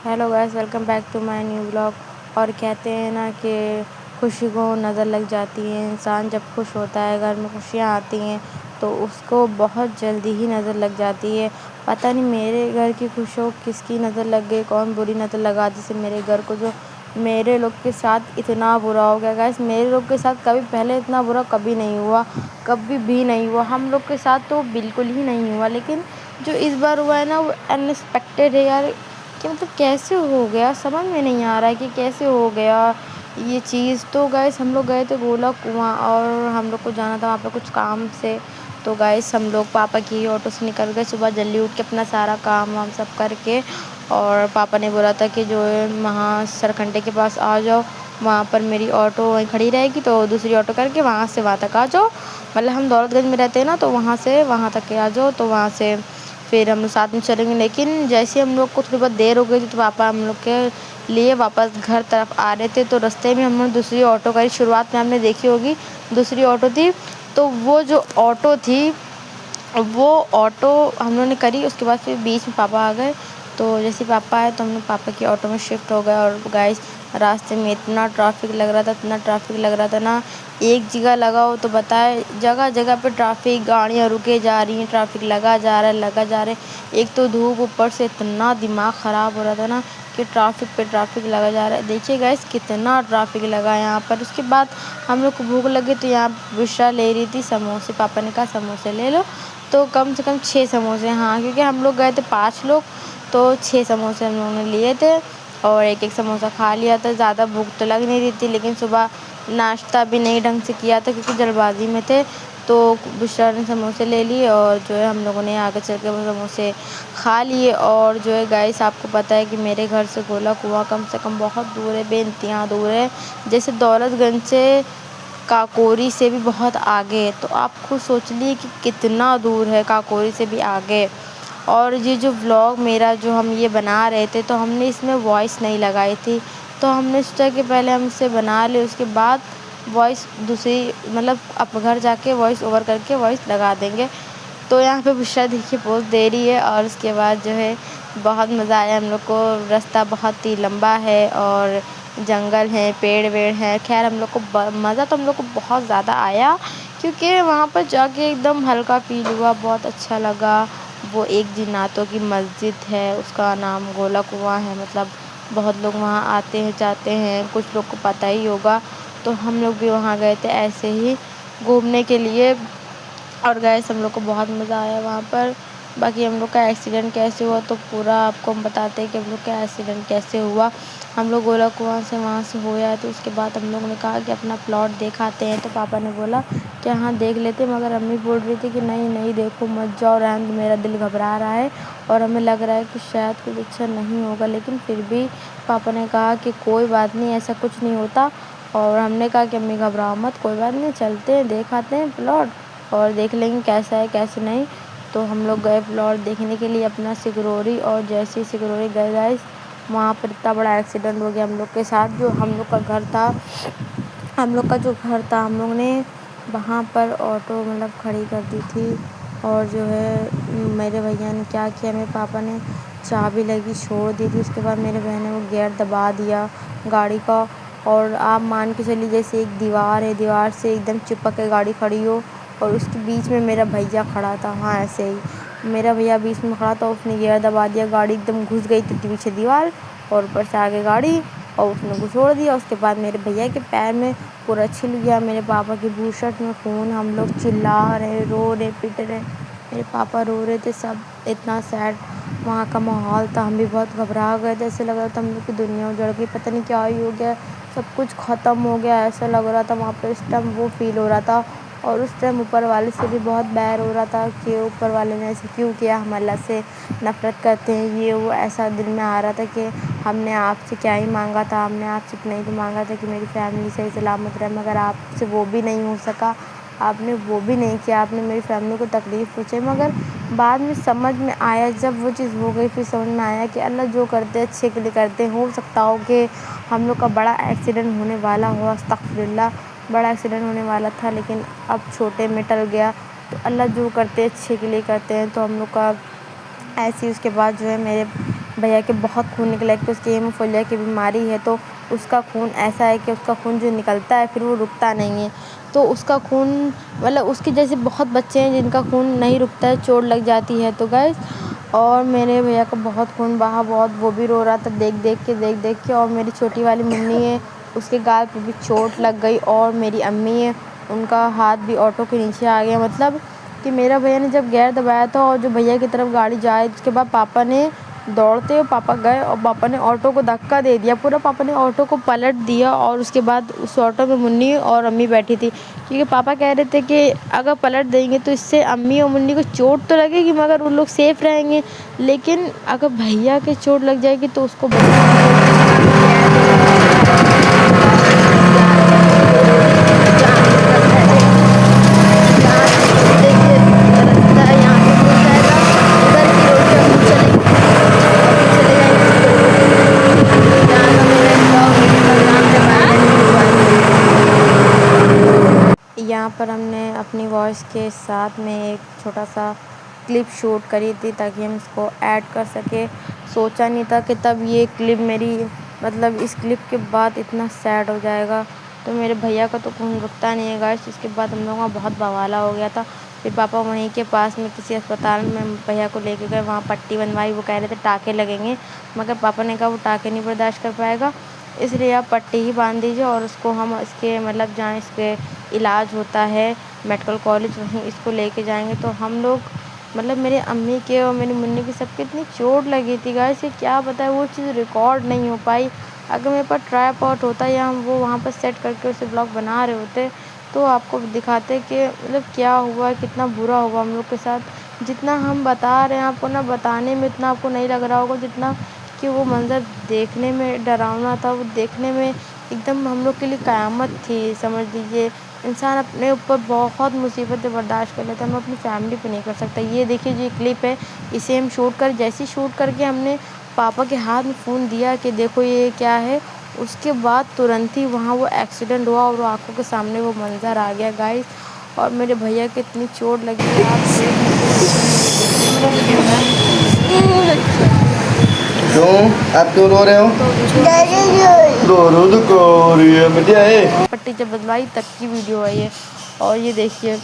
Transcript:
Hello guys, welcome back to my new blog. और कहते हैं ना कि खुशी को नज़र लग जाती है। इंसान जब खुश होता है, घर में खुशियाँ आती हैं तो उसको बहुत जल्दी ही नज़र लग जाती है। पता नहीं मेरे घर की खुशियों को किसकी नज़र लग गई, कौन बुरी नज़र लगा जिससे मेरे घर को जो मेरे लोग के साथ इतना बुरा हो गया। गाइस, मेरे लोग के साथ कभी पहले इतना बुरा कभी नहीं हुआ, कभी भी नहीं हुआ। हम लोग के साथ तो बिल्कुल ही नहीं हुआ, लेकिन जो इस बार हुआ है ना वो अनएक्सपेक्टेड है यार। कि मतलब कैसे हो गया, समझ में नहीं आ रहा है कि कैसे हो गया ये चीज़। तो गाइस हम लोग गए थे गोला कुआँ और हम लोग को जाना था वहाँ पे कुछ काम से। तो गाइस हम लोग पापा की ऑटो से निकल गए सुबह जल्दी उठ के, अपना सारा काम वाम सब करके। और पापा ने बोला था कि जो है वहाँ सरखंडे के पास आ जाओ, वहाँ पर मेरी ऑटो वहीं खड़ी रहेगी, तो दूसरी ऑटो करके वहाँ से वहाँ तक आ जाओ। मतलब हम दौलतगंज में रहते हैं ना, तो वहाँ से वहाँ तक के आ जाओ, तो वहाँ से फिर हम लोग साथ में चलेंगे। लेकिन जैसे हम लोग को थोड़ी बहुत देर हो गई थी तो पापा हम लोग के लिए वापस घर तरफ आ रहे थे, तो रास्ते में हम लोग दूसरी ऑटो करी। शुरुआत में हमने देखी होगी दूसरी ऑटो थी, तो वो जो ऑटो थी वो ऑटो हम लोगों ने करी। उसके बाद फिर बीच में पापा आ गए, तो जैसे पापा आए तो हम लोग पापा की ऑटो में शिफ्ट हो गए। और गाइस रास्ते में इतना ट्रैफिक लग रहा था, इतना ट्रैफिक लग रहा था ना, एक जगह लगाओ तो बताए जगह जगह पे ट्रैफिक, गाड़ियाँ रुके जा रही हैं, ट्रैफिक लगा जा रहा है लगा जा रहा है। एक तो धूप, ऊपर से इतना दिमाग ख़राब हो रहा था ना कि ट्रैफिक पे ट्रैफिक लगा जा रहा है। देखिए गाइस कितना ट्रैफिक लगा यहाँ पर। उसके बाद हम लोग को भूख लगी तो यहाँ बुशरा ले रही थी समोसे। पापा ने कहा समोसे ले लो, तो कम से कम 6 समोसे, हाँ, क्योंकि हम लोग गए थे 5 लोग, तो 6 समोसे हम लोगों ने लिए थे और एक एक समोसा खा लिया था। ज़्यादा भूख तो लग नहीं रही थी, लेकिन सुबह नाश्ता भी नहीं ढंग से किया था क्योंकि जल्दबाजी में थे। तो बुशरा ने समोसे ले लिए और जो है हम लोगों ने आगे चल के वो समोसे खा लिए। और जो है गाइस आपको पता है कि मेरे घर से गोला कुआँ कम से कम बहुत दूर है, बेइंतहा दूर है। जैसे दौलतगंज से काकोरी से भी बहुत आगे है, तो आप खुद सोच लिए कि कितना दूर है, काकोरी से भी आगे। और ये जो व्लॉग मेरा जो हम ये बना रहे थे, तो हमने इसमें वॉइस नहीं लगाई थी, तो हमने सोचा कि पहले हम इसे बना लें, उसके बाद वॉइस दूसरी मतलब अब घर जाके वॉइस ओवर करके वॉइस लगा देंगे। तो यहाँ पे बुशरा देखिए पोज़ दे रही है। और उसके बाद जो है बहुत मज़ा आया हम लोग को। रास्ता बहुत ही लंबा है और जंगल है, पेड़ वेड़ है। खैर हम लोग को मज़ा तो हम लोग को बहुत ज़्यादा आया, क्योंकि वहाँ पर जाके एकदम हल्का फील हुआ, बहुत अच्छा लगा। वो एक जिन्नातों की मस्जिद है, उसका नाम गोला कुआँ है। मतलब बहुत लोग वहाँ आते हैं जाते हैं, कुछ लोग को पता ही होगा। तो हम लोग भी वहाँ गए थे ऐसे ही घूमने के लिए। और गाइस हम लोग को बहुत मज़ा आया वहाँ पर। बाकी हम लोग का एक्सीडेंट कैसे हुआ तो पूरा आपको हम बताते हैं कि हम लोग का एक्सीडेंट कैसे हुआ। हम लोग गोला कुआँ से वहाँ से हो आए, तो उसके बाद हम लोगों ने कहा कि अपना प्लॉट दिखाते हैं। तो पापा ने बोला कि हाँ देख लेते, मगर अम्मी बोल रही थी कि नहीं नहीं देखो मत जाओ, रहने दो, मेरा दिल घबरा रहा है और हमें लग रहा है कि शायद कुछ अच्छा नहीं होगा। लेकिन फिर भी पापा ने कहा कि कोई बात नहीं, ऐसा कुछ नहीं होता। और हमने कहा कि अम्मी घबराओ मत, कोई बात नहीं, चलते हैं देख आते हैं प्लॉट और देख लेंगे कैसा है कैसे नहीं। तो हम लोग गए प्लॉट देखने के लिए अपना सिगरौरी। और जैसे ही सिगरौरी गए गाइस, वहाँ पर इतना बड़ा एक्सीडेंट हो गया हम लोग के साथ। जो हम लोग का घर था, हम लोग का जो घर था, हम लोग ने वहाँ पर ऑटो मतलब खड़ी कर दी थी। और जो है मेरे भैया ने क्या किया, मेरे पापा ने चाबी लगी छोड़ दी थी। उसके बाद मेरे बहन ने वो गियर दबा दिया गाड़ी का। और आप मान के चलिए जैसे एक दीवार है, दीवार से एकदम चिपक के गाड़ी खड़ी हो और उसके बीच में मेरा भैया खड़ा था। हाँ ऐसे ही मेरा भैया बीच में खड़ा था, उसने गियर दबा दिया, गाड़ी एकदम घुस गई थी पीछे दीवार और ऊपर से आगे गाड़ी, और उसने घुसोड़ दिया। उसके बाद मेरे भैया के पैर में पूरा छिल गया, मेरे पापा की बुशर्ट में खून। हम लोग चिल्ला रहे, रो रहे, पिट रहे, मेरे पापा रो रहे थे, सब इतना सैड वहाँ का माहौल था। हम भी बहुत घबरा गए थे, ऐसे लग रहा था हम लोग की दुनिया उजड़ गई, पता नहीं क्या ही हो गया, सब कुछ ख़त्म हो गया ऐसा लग रहा था। वहाँ पे उस टाइम वो फील हो रहा था। और उस टाइम ऊपर वाले से भी बहुत बैर हो रहा था कि ऊपर वाले ने ऐसे क्यों किया, हम अल्लाह से नफ़रत करते हैं, ये वो ऐसा दिल में आ रहा था कि हमने आपसे क्या ही मांगा था, हमने आपसे इतना ही तो मांगा था कि मेरी फैमिली सही सलामत रहे, मगर आपसे वो भी नहीं हो सका, आपने वो भी नहीं किया, आपने मेरी फैमिली को तकलीफ़ पहुँचाई। मगर बाद में समझ में आया, जब वो चीज़ हो गई फिर समझ में आया कि अल्लाह जो करते हैं अच्छे के लिए करते हैं। हो सकता हो कि हम लोग का बड़ा एक्सीडेंट होने वाला हो, अस्तग़फ़िरुल्लाह, बड़ा एक्सीडेंट होने वाला था, लेकिन अब छोटे में टल गया। तो अल्लाह जो करते हैं अच्छे के लिए करते हैं। तो हम लोग का ऐसे ही उसके बाद जो है मेरे भैया के बहुत खून निकला है कि उसकी हेमोफीलिया की बीमारी है, तो उसका खून ऐसा है कि उसका खून जो निकलता है फिर वो रुकता नहीं है। तो उसका खून मतलब उसके जैसे बहुत बच्चे हैं जिनका खून नहीं रुकता है, चोट लग जाती है। तो गाइस और मेरे भैया का बहुत खून बहा, बहुत वो भी रो रहा था देख देख के। और मेरी छोटी वाली मुन्नी है, उसके गाल पे भी चोट लग गई। और मेरी अम्मी है, उनका हाथ भी ऑटो के नीचे आ गया। मतलब कि मेरा भैया ने जब गियर दबाया था और जो भैया की तरफ गाड़ी जाए, उसके बाद पापा ने दौड़ते हुए पापा गए और पापा ने ऑटो को धक्का दे दिया पूरा। पापा ने ऑटो को पलट दिया और उसके बाद उस ऑटो में मुन्नी और अम्मी बैठी थी, क्योंकि पापा कह रहे थे कि अगर पलट देंगे तो इससे अम्मी और मुन्नी को चोट तो लगेगी मगर उन लोग सेफ रहेंगे, लेकिन अगर भैया के चोट लग जाएगी तो उसको यहाँ पर हमने अपनी वॉइस के साथ में एक छोटा सा क्लिप शूट करी थी ताकि हम इसको ऐड कर सके। सोचा नहीं था कि तब ये क्लिप मेरी मतलब इस क्लिप के बाद इतना सैड हो जाएगा। तो मेरे भैया का तो खून रुकता नहीं है गाइस। इसके बाद हम लोगों का बहुत बवाला हो गया था। फिर पापा वहीं के पास में किसी अस्पताल में भैया को लेके गए, वहाँ पट्टी बनवाई। वो कह रहे थे टाँके लगेंगे, मगर पापा ने कहा वो टाँके नहीं बर्दाश्त कर पाएगा, इसलिए आप पट्टी ही बांध दीजिए और उसको हम इसके मतलब जहाँ इसके इलाज होता है मेडिकल कॉलेज, वहीं इसको लेके जाएंगे। तो हम लोग मतलब मेरे अम्मी के और मेरी मुन्नी की सबके इतनी चोट लगी थी गाइस, ये क्या बताए, वो चीज़ रिकॉर्ड नहीं हो पाई। अगर मेरे पास ट्राइपॉड होता या हम वो वहाँ पर सेट करके उसे ब्लॉग बना रहे होते तो आपको दिखाते कि मतलब क्या हुआ, कितना बुरा हुआ हम लोग के साथ। जितना हम बता रहे हैं आपको ना, बताने में इतना आपको नहीं लग रहा होगा जितना कि वो मंज़र देखने में डरावना था। वो देखने में एकदम हम लोग के लिए क़यामत थी, समझ लीजिए। इंसान अपने ऊपर बहुत मुसीबतें बर्दाश्त कर लेता है, हम अपनी फैमिली पे नहीं कर सकता। ये देखिए जो ये क्लिप है, इसे हम जैसे ही शूट करके हमने पापा के हाथ में फ़ोन दिया कि देखो ये क्या है, उसके बाद तुरंत ही वहाँ वो एक्सीडेंट हुआ और वो आँखों के सामने वो मंज़र आ गया गाइस। और मेरे भैया को इतनी चोट लगी है, आप क्यों आप क्यों रो रहे हो? रो रही है बेटिया। पट्टी जब बदलवाई तब की वीडियो है ये। और ये देखिए